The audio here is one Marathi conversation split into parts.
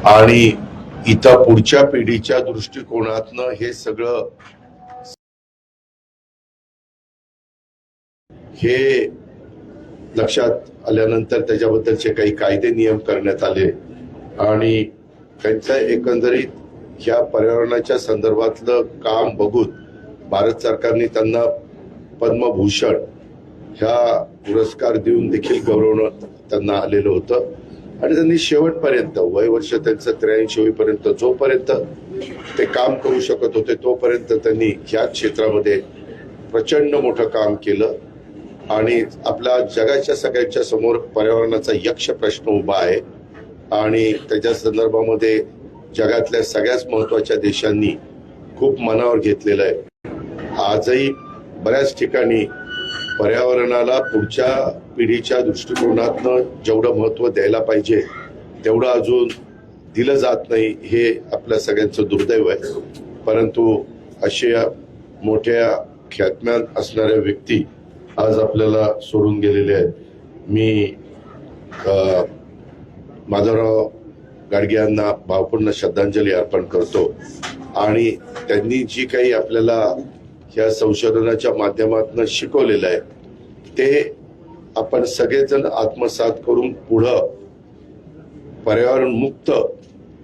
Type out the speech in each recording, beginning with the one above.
आणि इथं पुढच्या पिढीच्या दृष्टिकोनातनं हे सगळं हे लक्षात आल्यानंतर त्याच्याबद्दलचे काही कायदे नियम करण्यात आले आणि त्यांच्या एकंदरीत ह्या पर्यावरणाच्या संदर्भातलं काम बघून भारत सरकारने त्यांना पद्मभूषण ह्या पुरस्कार देऊन देखील गौरवण्यात त्यांना आलेलं होतं आणि त्यांनी शेवटपर्यंत वर्ष त्यांचं 83 होईपर्यंत जोपर्यंत ते काम करू शकत होते तोपर्यंत त्यांनी ह्या क्षेत्रामध्ये प्रचंड मोठं काम केलं आणि आपल्या जगाच्या सगळ्यांच्या समोर पर्यावरणाचा यक्ष प्रश्न उभा आहे आणि त्याच्या संदर्भामध्ये जगातल्या सगळ्याच महत्वाच्या देशांनी खूप मनावर घेतलेलं आहे। आजही बऱ्याच ठिकाणी पर्यावरणाला पुढच्या पिढीच्या दृष्टिकोनातनं जेवढं महत्व द्यायला पाहिजे तेवढं अजून दिलं जात नाही, हे आपल्या सगळ्यांचं दुर्दैव आहे। परंतु अशा मोठ्या ख्यातनाम असणाऱ्या व्यक्ती आज आपल्याला सोडून गेलेले आहेत। मी माधवराव गाडगे यांना भावपूर्ण श्रद्धांजली अर्पण करतो आणि त्यांनी जी काही आपल्याला ह्या संशोधनाच्या माध्यमातून शिकवलेलं आहे ते आपण सगळेजण आत्मसात करून पुढं पर्यावरण मुक्त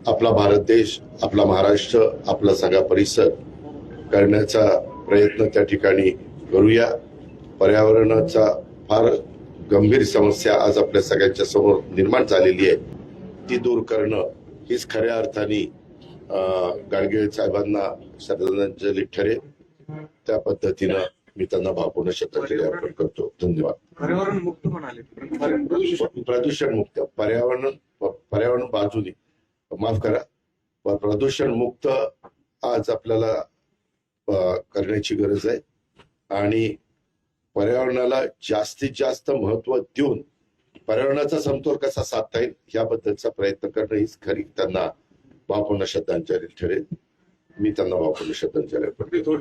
आपला भारत देश, आपला महाराष्ट्र, आपला सगळा परिसर करण्याचा प्रयत्न त्या ठिकाणी करूया। पर्यावरणाचा फार गंभीर समस्या आज आपल्या सगळ्यांच्या समोर निर्माण झालेली आहे, ती दूर करणं हीच खऱ्या अर्थाने गाडगे साहेबांना श्रद्धांजली ठरेल। त्या पद्धतीनं मी त्यांना भावपूर्ण श्रद्धांजली अर्पण करतो। धन्यवाद। पर्यावरण मुक्त म्हणाले, प्रदूषण मुक्त पर्यावरण बाजूने माफ करा, प्रदूषण मुक्त आज आपल्याला करण्याची गरज आहे आणि पर्यावरणाला जास्तीत जास्त महत्व देऊन पर्यावरणाचा समतोल कसा साधता येईल याबद्दलचा प्रयत्न करणं हीच खरी त्यांना भावपूर्ण श्रद्धांजली ठरेल। मी त्यांना भावपूर्ण श्रद्धांजली अर्पण करतो।